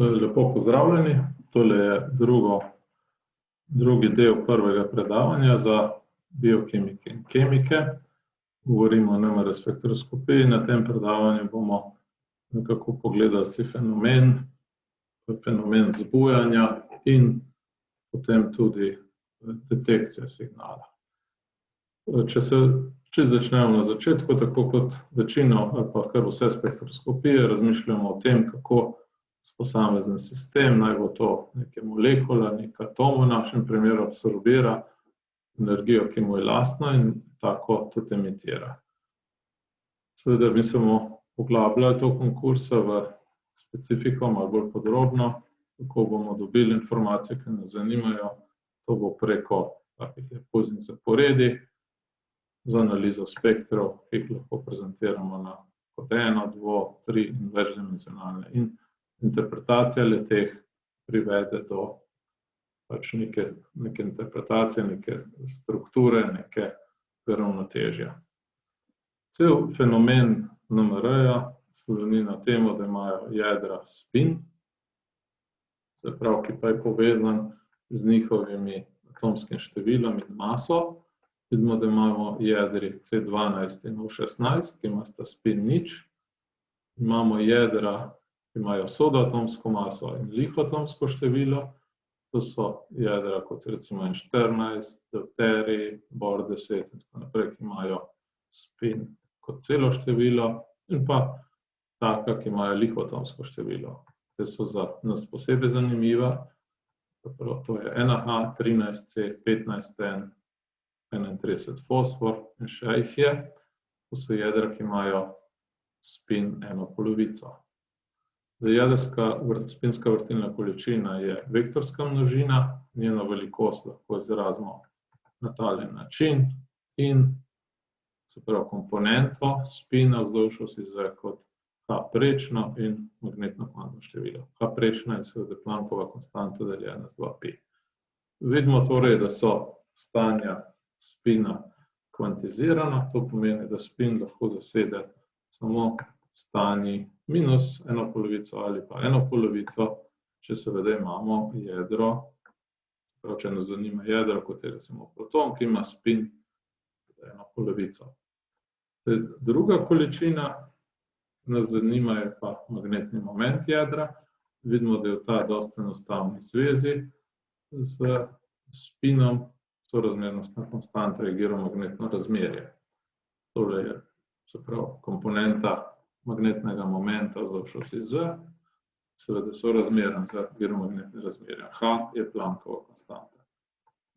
Lepo pozdravljeni. Tole je drugi del prvega predavanja za biokemike in kemike. Govorimo o NMR spektroskopiji. Na tem predavanju bomo nekako pogledali si fenomen zbujanja in potem tudi detekcijo signala. Če začnemo na začetku, tako kot večino ali pa kar vse spektroskopije, razmišljamo o tem, kako posamezen sistem, naj bo to neke molekula, nek atom v našem primeru, absorbira energijo, ki mu je lastna in tako tudi emitira. Seveda mi se bomo poglabljali to konkursa v specifiko malo bolj podrobno, kako bomo dobili informacije, ki nas zanimajo. To bo preko takih pulznih zaporedij, z analizo spektrov, ki jih lahko prezentiramo kot eno, dvo, tri in večdimenzionalne. In interpretacija le-teh privede do neke interpretacije, neke strukture, neke ravnotežja. Cel fenomen NMR-ja sloni na tem, da imajo jedra spin, se pravi, ki pa je povezan z njihovimi atomskim številom in maso. Vidimo, da imamo jedri C12 in U16, ki imata spin nič. Imamo jedra, ki imajo sodoatomsko maso in lihoatomsko število. To so jedra kot recimo N14, deuterij, bor-10 in tako naprej, ki imajo spin kot celo število, in pa taka, ki imajo lihoatomsko število. Te so za nas posebej zanimiva. To je NH, 13C, 15N, 31 fosfor in še jih je. To so jedra, ki imajo spin eno polovico. Jedrska spinska vrtilna količina je vektorska množina, njeno velikost lahko izrazimo na tale način in se pravi komponento spina vzdolž osi Z kot H prečno in magnetno kvantno število. H prečna je seveda Planckova konstanta deljena z 2pi. Vidimo torej, da so stanja spina kvantizirana, to pomeni, da spin lahko zasede samo stanji minus eno polovico ali pa eno polovico, če seveda imamo jedro, če nas zanima jedro, kot je recimo proton, ki ima spin eno polovico. Druga količina, ki nas zanima, je pa magnetni moment jedra. Vidimo, da je ta dosti enostavni zvezi z spinom, sorazmernostna konstanta je giromagnetno razmerje. Tole je, se pravi, komponenta magnetnega momenta vzdolž osi Z, seveda sorazmeren za giromagnetne razmerje. H je Planckova konstanta.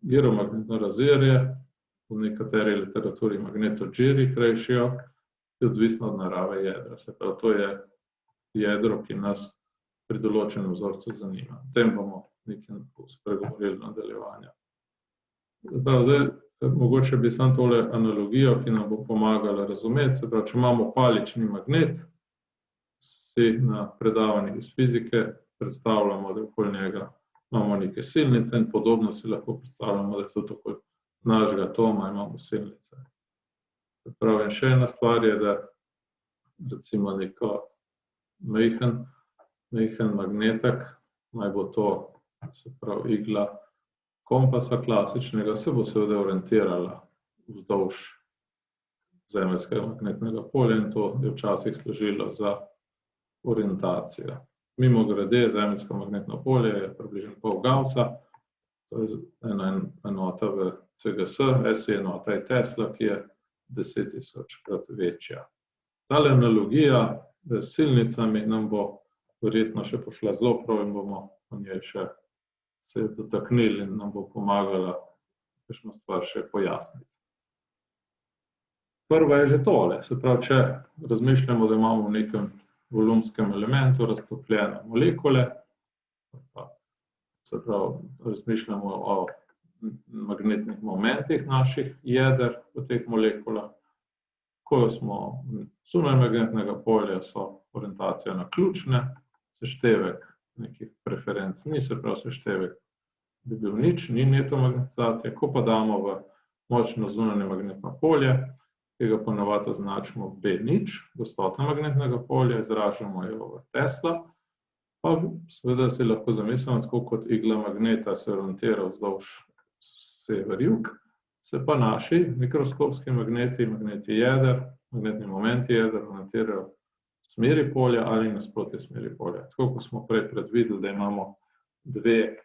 Giromagnetno razmerje, v nekateri literaturi magneto-Jiri ratio, je odvisno od narave jedra. Se pravi, to je jedro, ki nas pri določenem vzorcu zanima. O tem bomo nekaj spregovorili v nadaljevanju. Zdaj, mogoče bi samo tole analogijo, ki nam bo pomagala razumeti. Se pravi, če imamo palični magnet, si na predavanjih iz fizike predstavljamo, da okoli njega imamo neke silnice in podobno si lahko predstavljamo, da tudi okoli našega atoma imamo silnice. Se pravi, in še ena stvar je, da recimo neko majhen magnetek, naj bo to, se pravi, igla kompasa klasičnega, se bo seveda orientirala vzdolž zemeljskega magnetnega polja in to je včasih služilo za orientacijo. Mimogrede, zemeljsko magnetno polje je približno pol Gaussa, to je ena enota v CGS, SI enota je Tesla, ki je 10.000-krat večja. Tale analogija s silnicami nam bo verjetno še prišla zelo prav in bomo o njej še se dotaknili in nam bo pomagala kakšno stvar še pojasniti. Prva je že tole, se pravi, če razmišljamo, da imamo v nekem volumskem elementu raztopljene molekule, se pravi, razmišljamo o magnetnih momentih naših jeder v teh molekulah. Ko smo zunaj magnetnega polja, so orientacije naključne, seštevek nekih preferenc ni, se pravi, seštevek bi bil nič, ni neto magnetizacije. Ko pa damo v močno zunanje magnetno polje, ki ga ponavadi označimo B0, gostota magnetnega polja, izražamo jo v Tesla, Pa seveda si lahko zamislimo, tako kot igla magneta se orientira vzdolž sever-jug, se pa naši mikroskopski magneti, magneti jeder, magnetni momenti jeder orientirajo v smeri polja ali nasproti smeri polja. Tako kot smo prej predvideli, da imamo dve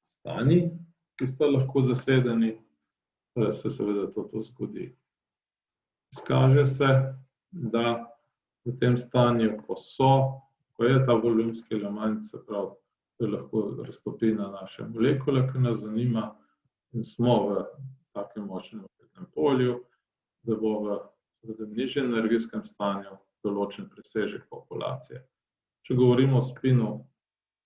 stanji, ki sta lahko zasedeni, se seveda to zgodi. Izkaže se, da v tem stanju, ko je ta volumski element, se pravi, to je lahko raztopina naše molekule, ki nas zanima, in smo v takem močnem magnetnem polju, da bo v nižjem energijskem stanju določen presežek populacije. Če govorimo o spinu,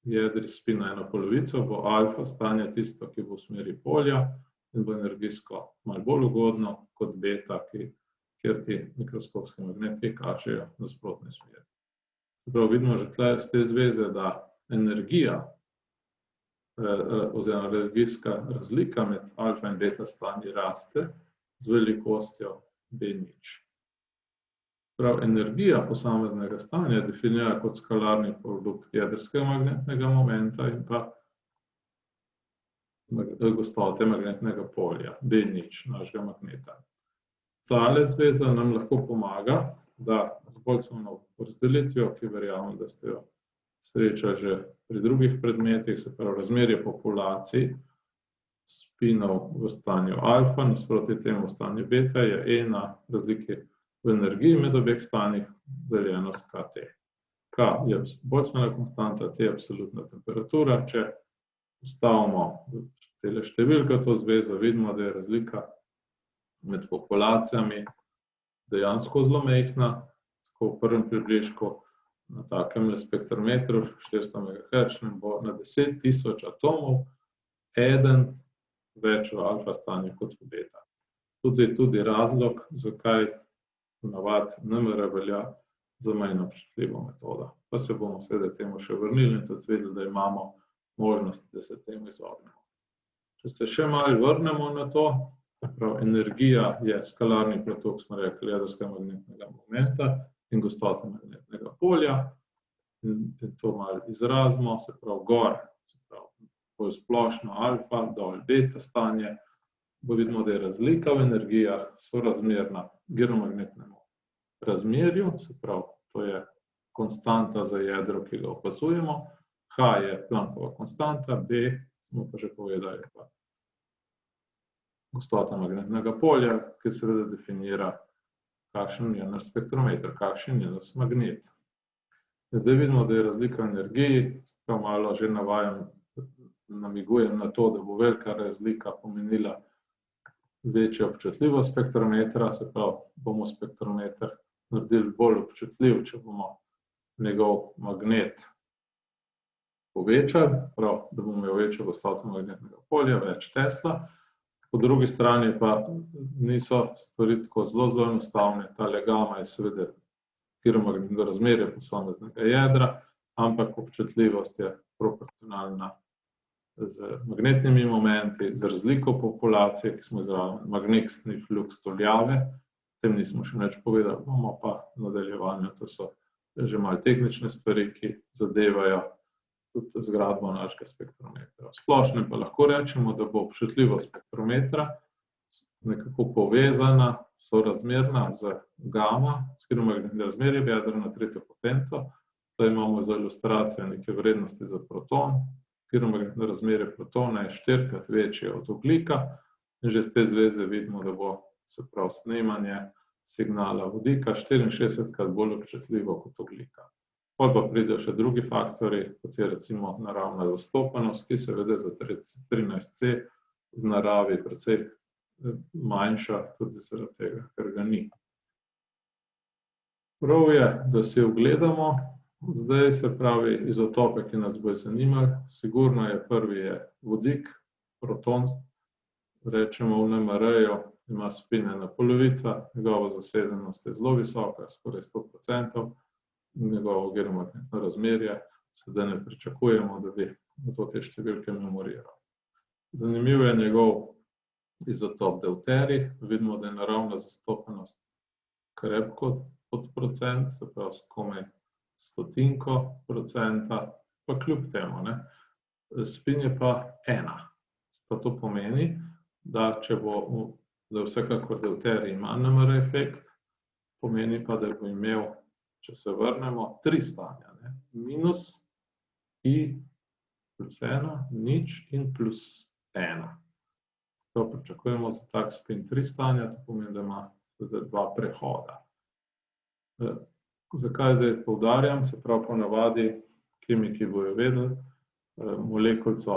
jedri spina eno polovico, bo alfa stanje tisto, ki bo v smeri polja in bo energijsko malo bolj ugodno kot beta, kjer ti mikroskopski magneti kažejo nasprotne smeri. Prav vidimo že tukaj iz te zveze, da energija oziroma energijska razlika med alfa in beta stanji raste z velikostjo B0. Prav energija posameznega stanja je definirana kot skalarni produkt jedrskega magnetnega momenta in pa gostote magnetnega polja, B0 našega magneta. Tale zveza nam lahko pomaga, da z Boltzmannovo porazdelitvijo, ki verjamem, da ste jo srečali že pri drugih predmetih, se pravi razmerje populacij spinov v stanju alfa, nasproti temu v stanju beta, je E na razliki v energiji med obeh stanjih deljeno s KT. K je Boltzmannova konstanta, T je absolutna temperatura. Če postavimo tele številke v to zvezo, vidimo, da je razlika med populacijami dejansko zelo majhna, tako v prvem približku na takemle spektrometru 400 MHz bo na 10.000 atomov eden več v alfa stanju kot v beta. Tudi razlog, zakaj navad NMR velja za manj občutljivo metodo. Pa se bomo seveda temu še vrnili in tudi vedeli, da imamo možnosti, da se temu izognemo. Če se še malo vrnemo na to, prav energija je skalarni produkt, smo rekli, jedrskega magnetnega momenta in gostote magnetnega polja. In to malo izrazimo, se pravi gor, se pravi bolj splošno alfa, dol beta stanje, bo vidimo, da je razlika v energijah sorazmerna giromagnetnemu razmerju, se pravi, to je konstanta za jedro, ki ga opazujemo, H je Planckova konstanta, B, smo pa že povedali, pa gostota magnetnega polja, ki seveda definira, kakšen je naš spektrometer, kakšen je naš magnet. In zdaj vidimo, da je razlika v energiji, prav malo že navajam, namigujem na to, da bo velika razlika pomenila večjo občutljivost spektrometra, se pravi, bomo spektrometer naredili bolj občutljiv, če bomo njegov magnet povečali, prav, da bomo imeli večjo gostoto magnetnega polja, več Tesla. Po drugi strani pa niso stvari tako zelo enostavne, tale gama je seveda giromagnetno razmerje posameznega jedra, ampak občutljivost je proporcionalna z magnetnimi momenti, z razliko populacije, ki smo izravnali, magnetni fluks toljave, o tem nismo še nič povedali, bomo pa v nadaljevanju, to so že malo tehnične stvari, ki zadevajo tudi zgradbo našega spektrometra. V splošnem pa lahko rečemo, da bo občutljivost spektrometra nekako povezana, sorazmerna z gama, s giromagnetnim razmerjem jedra na tretjo potenco. Zdaj imamo za ilustracijo neke vrednosti za proton. Giromagnetno razmerje protona je 4-krat večje od ogljika in že z te zveze vidimo, da bo, se pravi, snemanje signala vodika 64-krat bolj občutljivo kot ogljika. Potem pa pridejo še drugi faktorji, kot je recimo naravna zastopanost, ki seveda za 13C v naravi precej manjša, tudi zaradi tega, ker ga ni. Prav je, da si ogledamo zdaj, se pravi, izotope, ki nas bodo zanimali. Sigurno je prvi vodik, proton, rečemo v NMR-ju, ima spin ena polovica, njegova zasedenost je zelo visoka, skoraj 100%, njegovo giromagnetno razmerje, sedaj ne pričakujemo, da bi to te številke memoriral. Zanimiv je njegov izotop deuterij, vidimo, da je naravna zastopanost krepko pod procent, se pravi komaj 0,01%, pa kljub temu, ne. Spin je pa 1. Pa to pomeni, da da vsekakor deuterij ima NMR efekt, pomeni pa, da bo imel, če se vrnemo, 3 stanja, ne. Minus, I plus 1, nič in plus 1. To pričakujemo za tak spin 3 stanja, to pomeni, da ima 2 prehoda. Zakaj zdaj poudarjam? Se pravi, ponavadi kemiki bojo vedeli, molekulco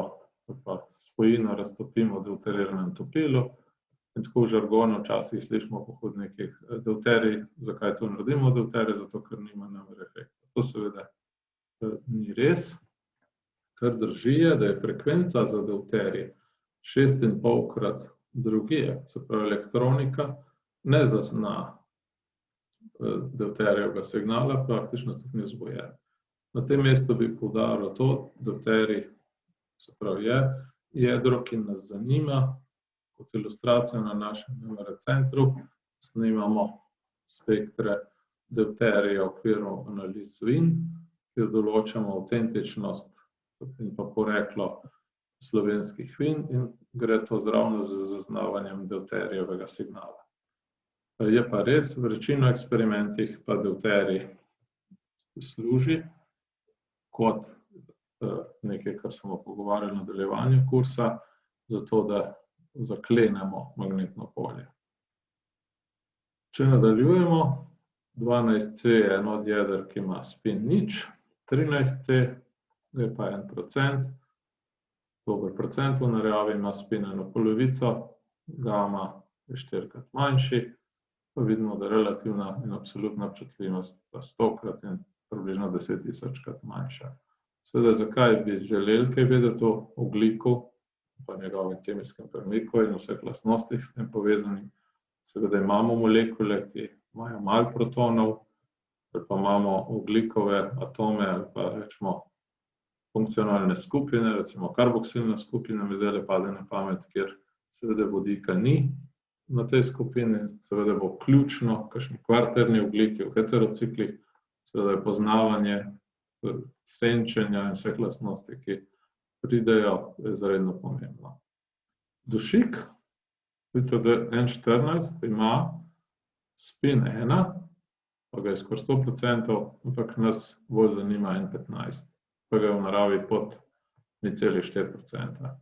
ali pa spojino raztopimo v deuteriranem topilu in tako v žargonu včasih slišimo po hodnikih deuterij. Zakaj to naredimo deuterij? Zato, ker nima NMR efekta. To seveda ni res. Kar drži je, da je frekvenca za deuterij 6,5-krat drugje. Se pravi, elektronika ne zazna deuterijevega signala, praktično tudi ni vzbujen. Na tem mestu bi poudaril to, deuterij, se pravi, je jedro, ki nas zanima. Kot ilustracijo na našem NMR centru snimamo spektre deuterija v okviru analiz ZVIN, kjer določamo avtentičnost in pa poreklo slovenskih vin in gre to zravno z zaznavanjem deuterijevega signala. Je pa res, v večino eksperimentih pa deuterij služi kot nekaj, kar smo pogovarjali v nadaljevanju kursa, zato da zaklenemo magnetno polje. Če nadaljujemo, 12C je eno od jeder, ki ima spin 0, 13C je pa 1%, dober procent v naravi ima spin 1/2, gama je 4-krat manjši, pa vidimo, da relativna in absolutna občutljivost pa 100-krat in približno 10.000-krat manjša. Seveda, zakaj bi želeli kaj vedeti o ogljiku, pa njegovem kemijskem premiku in vseh lastnostih s tem povezanih? Seveda imamo molekule, ki imajo malo protonov, ali pa imamo ogljikove atome ali pa rečemo funkcionalne skupine, recimo karboksilna skupina mi zdajle pade na pamet, kjer seveda vodika ni na tej skupini, seveda bo ključno, kakšni kvarterni ogljiki v heterociklih, seveda je poznavanje senčenja in vseh lastnosti, ki pridejo, je izredno pomembno. Dušik, vidite, da N14 ima spin 1, pa ga je skoraj 100%, ampak nas bolj zanima N15, pa ga je v naravi pod 0,4%.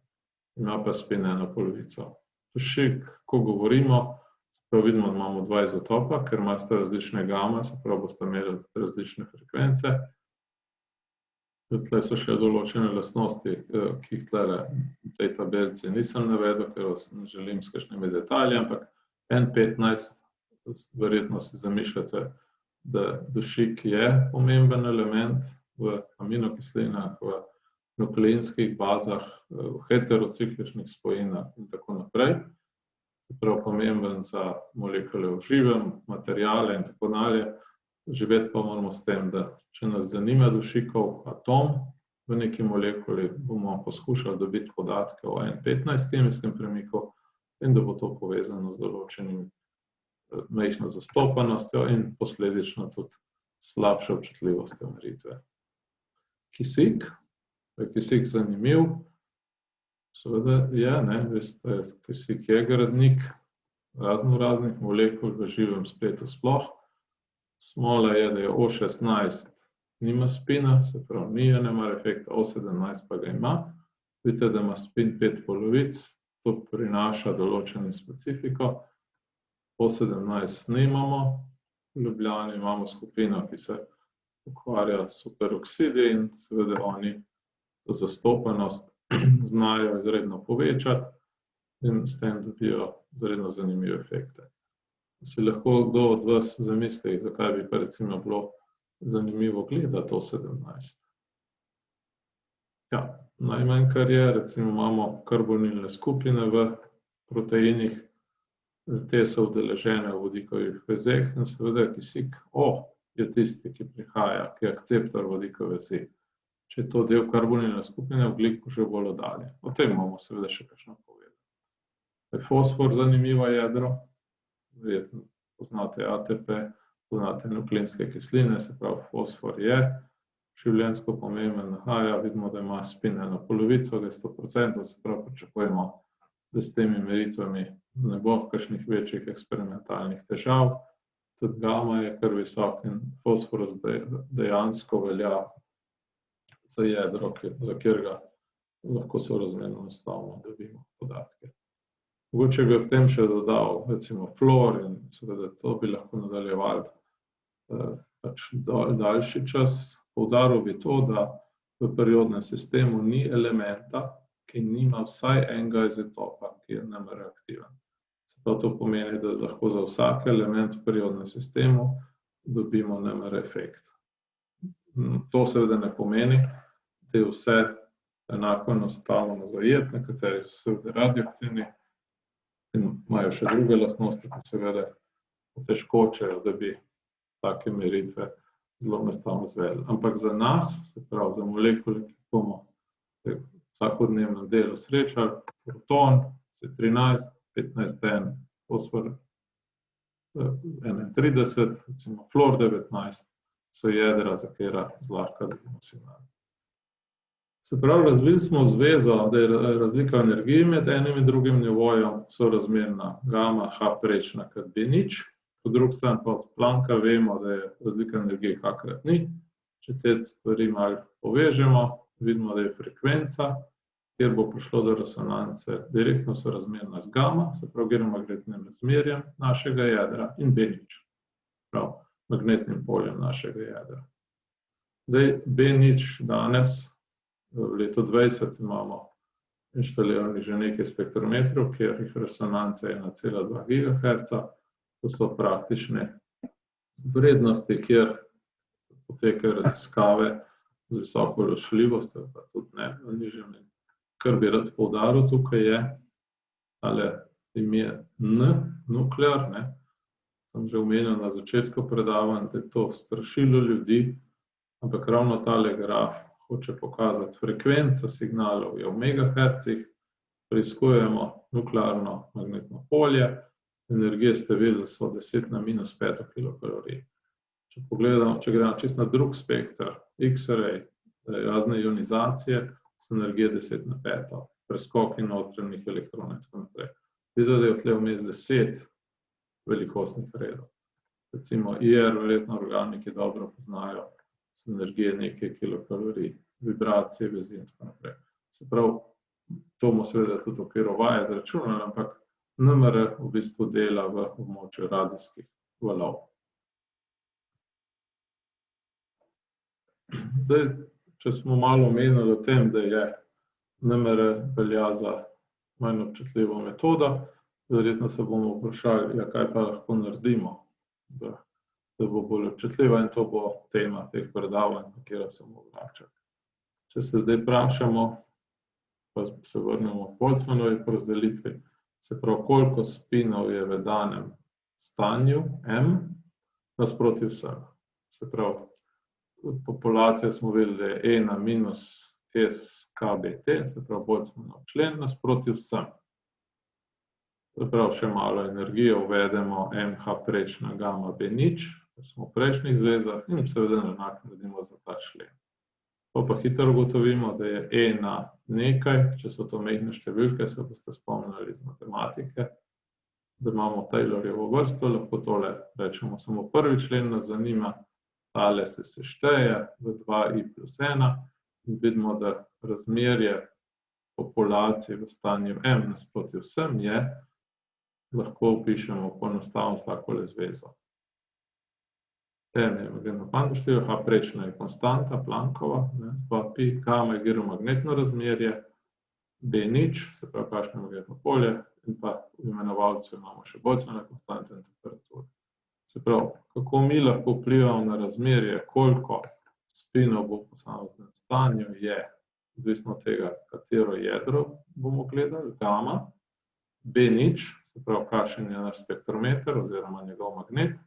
Ima pa spin 1/2. Dušik, ko govorimo, prav vidimo, da imamo 2 izotopa, ker imate različne gama, se pravi, boste imeli različne frekvence. Tukaj so še določene lastnosti, ki jih tukaj v tej tabelici nisem navedel, ker vas ne želim s kakšnimi detajli, ampak N15, verjetno si zamišljate, da dušik je pomemben element v aminokislinah, v nukleinskih bazah, v heterocikličnih spojinah in tako naprej. Se pravi, pomemben za molekule v živem, materiale in tako dalje. Živeti pa moramo s tem, da če nas zanima dušikov atom v neki molekuli, bomo poskušali dobiti podatke o N15 kemijskem premiku in da bo to povezano z določenim majhno zastopanostjo in posledično tudi slabšo občutljivostjo meritve. Kisik, da je kisik zanimiv, seveda je, ne, veste, kisik je gradnik raznih molekul v živem spletu sploh. Smola je, da je O16 nima spina, se pravi, ni NMR efekta, O17 pa ga ima. Vidite, da ima spin 5 polovic, to prinaša določeno specifiko. O17 snimamo, v Ljubljani imamo skupino, ki se ukvarja s superoksidi in seveda oni to zastopanost znajo izredno povečati in s tem dobijo izredno zanimive efekte. Si lahko kdo od vas zamisli, zakaj bi pa recimo bilo zanimivo gledati O17. Ja, najmanj kar je, recimo imamo karbonilne skupine v proteinih, te so udeležene v vodikovih vezeh in seveda kisik je tisti, ki prihaja, ki je akceptor vodikove vezi. Če je to del karbonilne skupine, ogljik že bolj oddaljen. O tem bomo seveda še kakšno povedali. Fosfor zanimivo jedro, verjetno poznate ATP, poznate nukleinske kisline, se pravi fosfor je življenjsko pomemben, vidimo, da ima spin 1/2, da je 100%, se pravi pričakujemo, da s temi meritvami ne bo kakšnih večjih eksperimentalnih težav. Tudi gama je kar visok in fosforus dejansko velja za jedro, za katerega lahko sorazmerno enostavno dobimo podatke. Mogoče bi ob tem še dodal recimo fluor in seveda to bi lahko nadaljevali daljši čas. Poudaril bi to, da v periodnem sistemu ni elementa, ki nima vsaj enega izotopa, ki je NMR aktiven. Se pravi, to pomeni, da lahko za vsak element v periodnem sistemu dobimo NMR efekt. To seveda ne pomeni, da je vse enako enostavno zajeti, nekateri so seveda radioaktivni in imajo še druge lastnosti, ki seveda otežkočajo, da bi take meritve zelo enostavno izvedli. Ampak za nas, se pravi za molekule, ki bomo v vsakodnevnem delu srečali, proton, C13, 15N, fosfor 31, recimo fluor 19, so jedra, za katera zlahka dobimo signal. Se pravi, razvili smo zvezo, da je razlika v energiji med enim in drugim nivojem sorazmerna gama H prečna krat B0. Po drugi strani pa od Plancka vemo, da je razlika energije H krat ni. Če te stvari malo povežemo, vidimo, da je frekvenca, kjer bo prišlo do resonance, direktno sorazmerna z gama, se pravi geomagnetnim razmerjem našega jedra in B0, prav magnetnim poljem našega jedra. Zdaj, B0 danes, v letu 20 imamo inštaliranih že nekaj spektrometrov, kjer jih resonanca je 1,2 GHz. To so praktične vrednosti, kjer potekajo raziskave z visoko ločljivostjo, pa tudi ne v nižjem. Kar bi rad poudaril tukaj je tale ime N, nuklear, sem že omenil na začetku predavanja, da je to strašilo ljudi, ampak ravno tale graf hoče pokazati frekvenco signalov je v megahercih, preiskujemo nuklearno magnetno polje, energije ste videli, so 10 na minus 5 kilokalorij. Če pogledamo, če gledamo čisto na drug spektr, X-ray, razne ionizacije, so energije 10 na 5, preskoki notranjih elektronov in tako naprej. Vidite, da je tle vmes 10 velikostnih redov. Recimo IR, verjetno organiki dobro poznajo, so energije nekaj kilokalorij, vibracije, vezi in tako naprej. Se pravi, to bomo seveda tudi v okviru vaje izračunali, ampak NMR v bistvu dela v območju radijskih valov. Zdaj, če smo malo omenili o tem, da je NMR velja za manj občutljivo metodo, verjetno se bomo vprašali, kaj pa lahko naredimo, da bo bolj občutljiva in to bo tema teh predavanj, na katera se bomo vračali. Če se zdaj vprašamo, pa se vrnemo k Boltzmannovi porazdelitvi, se pravi, koliko spinov je v danem stanju M nasproti vseh. Se pravi, od populacije smo videli, da je E na minus SKBT, se pravi Boltzmannov člen nasproti vsem. Se pravi, še malo energije uvedemo MH prečna gama B0, ker smo v prejšnjih zvezah in seveda enak naredimo za ta člen. Pa hitro ugotovimo, da je E na nekaj, če so to majhne številke, se boste spomnili iz matematike, da imamo Taylorjevo vrsto, lahko tole rečemo samo prvi člen nas zanima, tale se sešteje v 2i plus 1 in vidimo, da razmerje populacije v stanju M nasproti vsem je, lahko opišemo poenostavljeno s takole zvezo. M je magnetno kvantno število, H prečna je konstanta, Planckova, z 2pi, gama je geomagnetno razmerje, B0, se pravi kakšno magnetno polje, in pa v imenovalcu imamo še Boltzmannove konstante in temperature. Se pravi, kako mi lahko vplivamo na razmerje, koliko spinov bo v posameznem stanju, je odvisno od tega, katero jedro bomo gledali, gama, B0, se pravi, kakšen je naš spektrometer oziroma njegov magnet,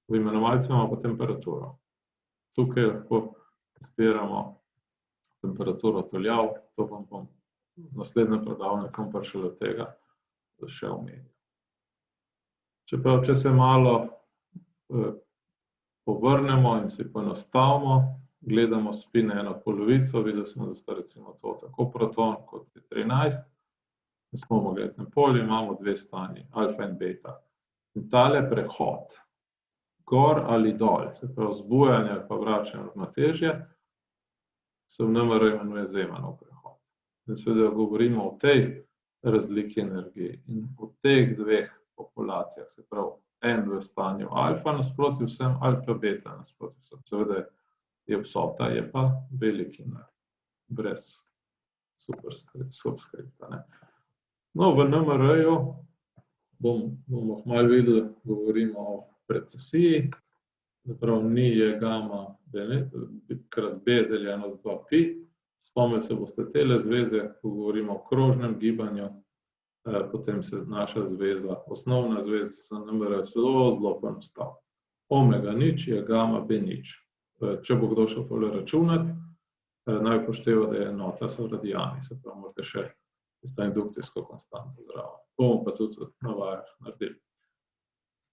v imenovalcu imamo pa temperaturo. Tukaj lahko izbiramo temperaturo tuljav, to vam bom v naslednjem predavanju, kam prišel od tega, še omenil. Čeprav, če se malo povrnemo in si poenostavimo, gledamo spin eno polovico, videli smo, da sta recimo to tako proton kot C13, in smo v magnetnem polju, imamo dve stanji, alfa in beta. In tale prehod, gor ali dol, se pravi zbujanje ali pa vračanje ravnotežja, se v NMR imenuje Zeemanov prehod. In seveda govorimo o tej razliki energije in o teh dveh populacijah, se pravi en v stanju alfa nasproti vsem ali pa beta nasproti vsem. Seveda je vsota, je pa veliki nar, brez subskripta. No, v NMR-ju bomo malo videli, govorimo o precesiji, zapravo ni je gama krat B deljeno z 2pi. Spomnili se boste tele zveze, ko govorimo o krožnem gibanju, potem se naša zveza, osnovna zveza za NMR zelo poenostavlja. Omega nič je gama B nič. Če bo kdo šel tole računati, naj upošteva, da je enota so radijani, se pravi, morate še tisto indukcijsko konstanto zraven. Bomo pa tudi na vajah naredili.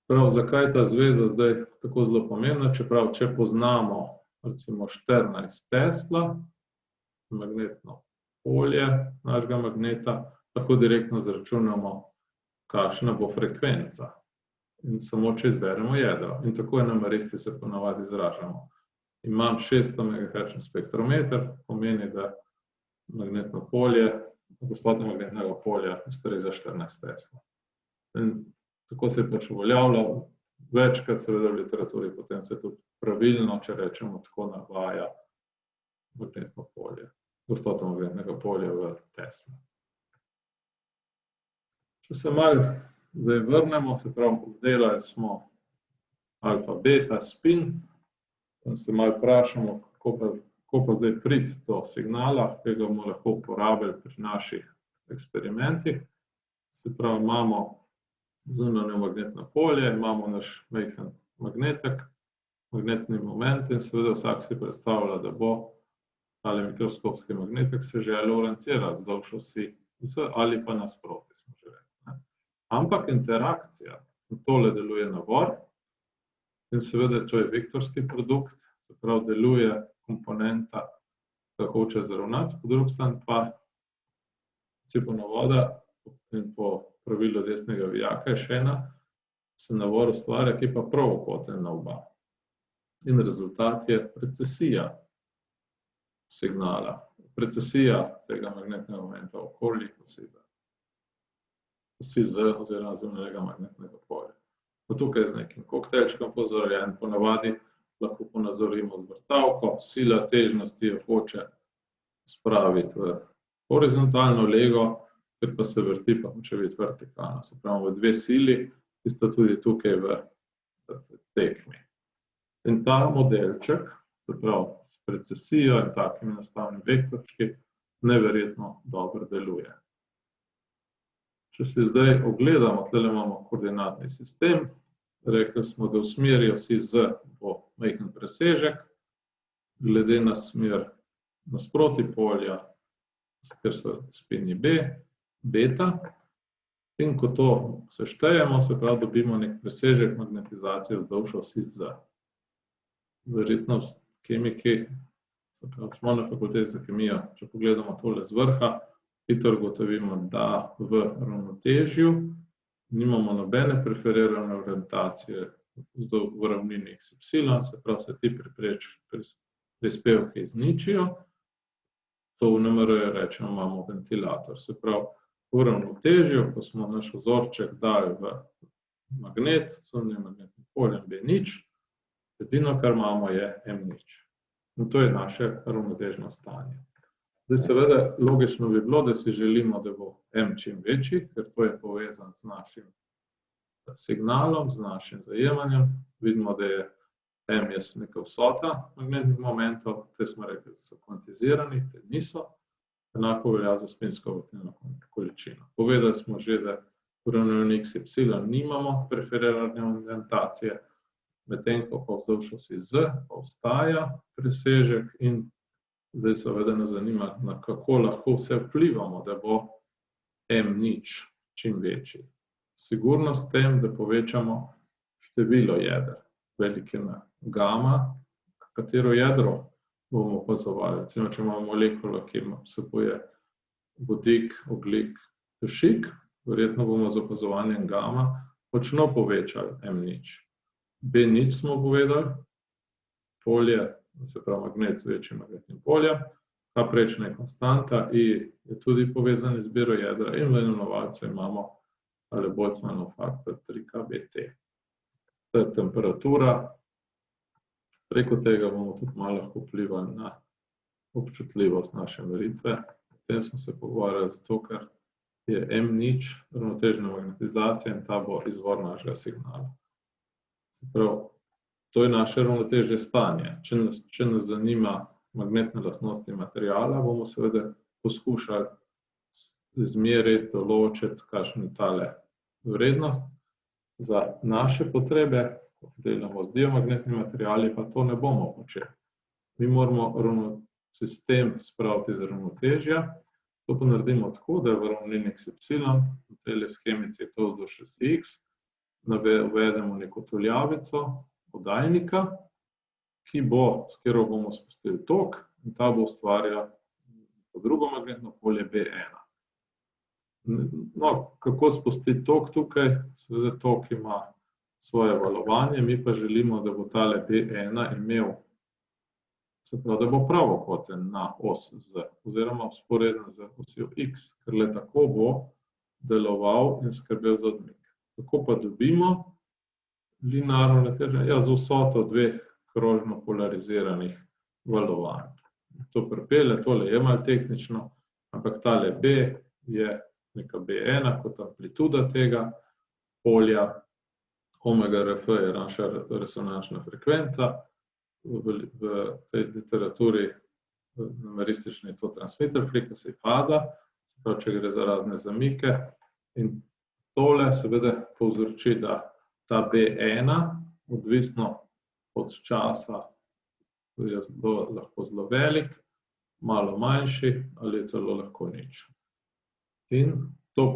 Prav, zakaj je ta zveza zdaj tako zelo pomembna? Čeprav, če poznamo recimo 14 Tesla, magnetno polje našega magneta, lahko direktno zračunamo, kakšna bo frekvenca. In samo, če izberemo jedro. In tako je NMR-isti se ponavadi izražamo. Imam 600 MHz spektrometer, pomeni, da magnetno polje, gostote magnetnega polja ustreza 14 Tesla. In tako se je pač uveljavljalo, večkrat seveda v literaturi, potem se tudi pravilno, če rečemo tako, navaja magnetno polje, gostoto magnetnega polja v Tesla. Če se malo zdaj vrnemo, se pravi, obdelali smo alfa, beta, spin, in se malo vprašamo, kako pa zdaj priti do signala, ki ga bomo lahko uporabili pri naših eksperimentih. Se pravi, imamo zunanje magnetno polje, imamo naš majhen magnetek, magnetni moment in seveda vsak si predstavlja, da bo ali mikroskopski magnetek se želel orientirati vzdolž osi Z ali pa nasproti, smo že rekli. Ampak interakcija, tole deluje navor in seveda to je vektorski produkt, se pravi deluje komponenta, ki hoče zravnati, po drugi strani pa principu navoda in po pravilu desnega vijaka je še ena, se navor ustvarja, ki pa pravokoten na oba. In rezultat je precesija signala, precesija tega magnetnega momenta okoli osi Z oziroma zunanjega magnetnega polja. Pa tukaj z nekim koktejlčkom pozorjen, ponavadi lahko ponazorimo z vrtavko, sila težnosti jo hoče spraviti v horizontalno lego, ker pa se vrti, pa hoče biti vertikalno. Se pravi, v dve sili, ki sta tudi tukaj v tekmi. In ta modelček, se pravi, s precesijo in takimi enostavnimi vektorčki, neverjetno dobro deluje. Če si zdaj ogledamo, tule imamo koordinatni sistem, rekli smo, da v smeri osi Z bo majhen presežek, glede na smer nasproti polja, ker so spini B, beta, in ko to seštejemo, se pravi, dobimo nek presežek magnetizacije vzdolž osi Z. Verjetno v kemiki, se pravi, smo na fakulteti za kemijo, če pogledamo tole z vrha, hitro ugotovimo, da v ravnotežju nimamo nobene preferirane orientacije v ravnini XY, se pravi, se ti prispevki izničijo. To v NMR-ju rečemo, imamo ventilator. Se pravi, v ravnotežju, ko smo naš vzorček dali v magnet, s zunanjim magnetnim poljem B0, edino, kar imamo, je M0. In to je naše ravnotežno stanje. Zdaj, seveda, logično bi bilo, da si želimo, da bo M čim večji, ker to je povezan z našim signalom, z našim zajemanjem. Vidimo, da je M je neka vsota magnetnih momentov, te smo rekli, da so kvantizirani, te niso. Enako velja za spinsko vrtinno količino. Povedali smo že, da v ravnini XY nimamo preferirane orientacije, medtem ko pa vzdolž osi Z obstaja presežek in zdaj seveda nas zanima, na kako lahko vse vplivamo, da bo M0 čim večji. Sigurno s tem, da povečamo število jeder, velike gama, katero jedro bomo opazovali. Recimo, če imamo molekulo, ki vsebuje vodik, ogljik, dušik, verjetno bomo z opazovanjem gama močno povečali M0. B0 smo povedali, polje, se pravi magnet z večjim magnetnim poljem, K prečna je konstanta, I je tudi povezan z izbiro jedra in v imenovalcu imamo Boltzmannov faktor 3KBT. To je temperatura, preko tega bomo tudi malo lahko vplivali na občutljivost naše meritve. O tem smo se pogovarjali zato, ker je M0 ravnotežna magnetizacija in ta bo izvor našega signala. Se pravi, to je naše ravnotežje stanje. Če nas zanima magnetne lastnosti materiala, bomo seveda poskušali izmeriti, določiti, kakšna je tale vrednost. Za naše potrebe, ko delamo z diomagnetnimi materiali, pa to ne bomo počeli. Mi moramo sistem spraviti iz ravnotežja. To pa naredimo tako, da v ravnini XY, v tej shemici je to vzdušje X, uvedemo neko tuljavico oddajnika, s katero bomo spustili tok in ta bo ustvarjal drugo magnetno polje B1. No, kako spustiti tok tukaj? Seveda tok ima svoje valovanje, mi pa želimo, da bo tale B1 imel, se pravi, da bo pravokoten na os Z, oziroma vzporeden z osjo X, ker le tako bo deloval in skrbel za odmik. Kako pa dobimo linearno ravnotežje? Ja, z vsoto dveh krožno polariziranih valovanj. To pripelje, tole je malo tehnično, ampak tale B je neka B1 kot amplituda tega polja, omega RF je naša resonančna frekvenca, v tej literaturi numeristični je to transmitter frequency faza, se pravi, če gre za razne zamike, in tole seveda povzroči, da ta B1, odvisno od časa, je lahko zelo velik, malo manjši ali celo lahko nič. In to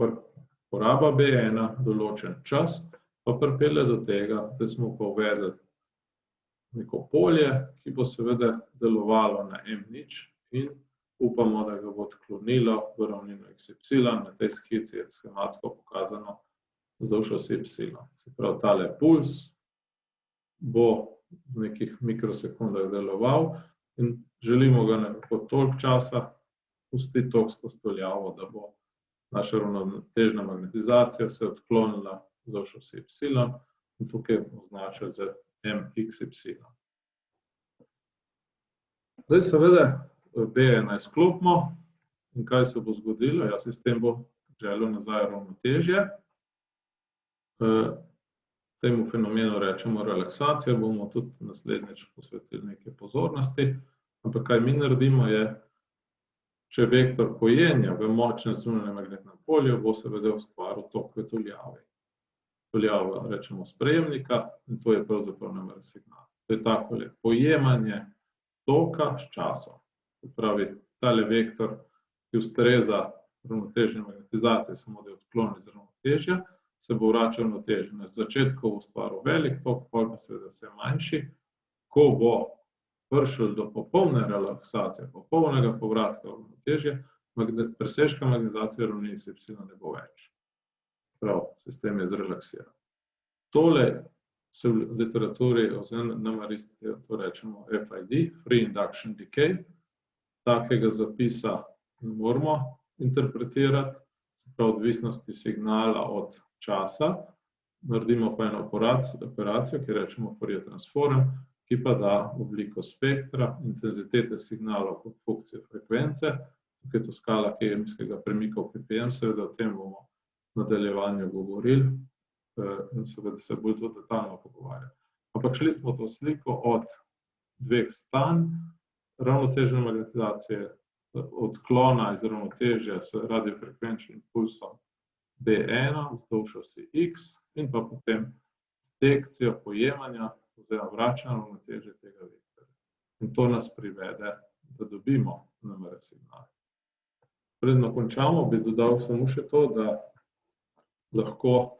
poraba B1 določen čas pa pripelje do tega, da smo pa uvedli neko polje, ki bo seveda delovalo na M0 in upamo, da ga bo odklonilo v ravnino XY, na tej skici je schematsko pokazano vzdolž osi Y. Se pravi, tale puls bo v nekih mikrosekundah deloval in želimo ga nekako toliko časa pustiti tok skozi tuljavo, da bo naša ravnotežna magnetizacija se odklonila vzdolž osi Y in tukaj označili z MXY. Zdaj seveda B1 izklopimo in kaj se bo zgodilo? Ja, sistem bo želel nazaj ravnotežje. Temu fenomenu rečemo relaksacija, bomo tudi naslednjič posvetili nekaj pozornosti, ampak kaj mi naredimo je, če vektor pojenja v močnem zunanjem magnetnem polju, bo seveda ustvaril tok v tuljavi. Tuljavo rečemo sprejemnika in to je pravzaprav namer signal. To je takole pojemanje toka s časom. Se pravi, tale vektor, ki ustreza ravnotežni magnetizaciji, samo da je odklon iz ravnotežja, se bo vračal ravnotežje. Na začetku bo ustvaril velik tok, potem pa seveda vse manjši. Ko bo prišel do popolne relaksacije, popolnega povratka v ravnotežje, presežka magnetizacije ravnini Y ne bo več. Prav, sistem je zrelaksiran. Tole se v literaturi oziroma numeristi to rečemo FID, Free Induction Decay. Takega zapisa ne moramo interpretirati, se pravi odvisnosti signala od časa. Naredimo pa eno operacijo, ki rečemo Fourier transform, ki pa da obliko spektra, intenzitete signalov kot funkcijo frekvence. Tukaj je to skala kemijskega premika v ppm, seveda o tem bomo v nadaljevanju govorili in seveda se bolj to detaljno pogovarjali. Ampak šli smo to sliko od dveh stanj ravnotežne magnetizacije, odklona iz ravnotežja s radiofrekvenčnim pulsom B1 vzdolž osi X in pa potem detekcijo pojemanja oziroma vračanja ravnotežja tega vektorja. In to nas privede, da dobimo namere signale. Predno končamo, bi dodal samo še to, da lahko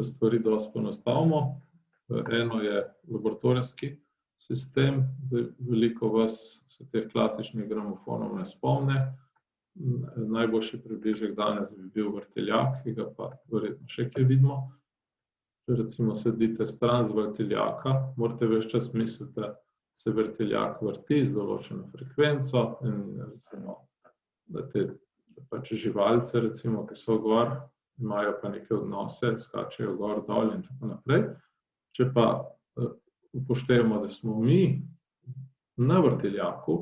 stvari dosti poenostavimo. Eno je laboratorijski sistem, veliko vas se teh klasičnih gramofonov ne spomne. Najboljši približek danes bi bil vrtiljak, ki ga pa verjetno še kje vidimo. Če recimo sedite stran z vrtiljaka, morate ves čas misliti, da se vrtiljak vrti z določeno frekvenco in recimo, da te pač živalice, recimo, ki so gor, imajo pa neke odnose, skačejo gor, dol in tako naprej. Če pa upoštevamo, da smo mi na vrtiljaku,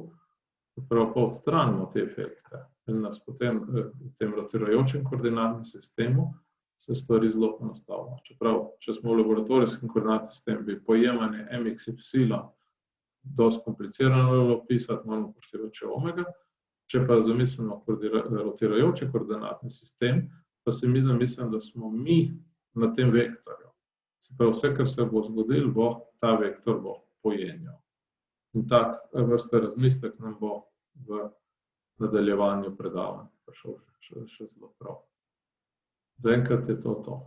prav pa odstranimo te efekte in nas potem v tem rotirajočem koordinatnem sistemu se stvari zelo poenostavijo. Čeprav, če smo v laboratorijskem koordinatnem sistemu, bi pojemanje mx, y dosti komplicirano bilo pisati, moramo upoštevati še omega. Če pa zamislimo rotirajoči koordinatni sistem, pa si mi zamislimo, da smo mi na tem vektorju. Se pravi, vse, kar se bo zgodilo, ta vektor bo pojenjal. In tak vrsta razmislek nam bo v nadaljevanju predavanj prišel še zelo prav. Zaenkrat je to to.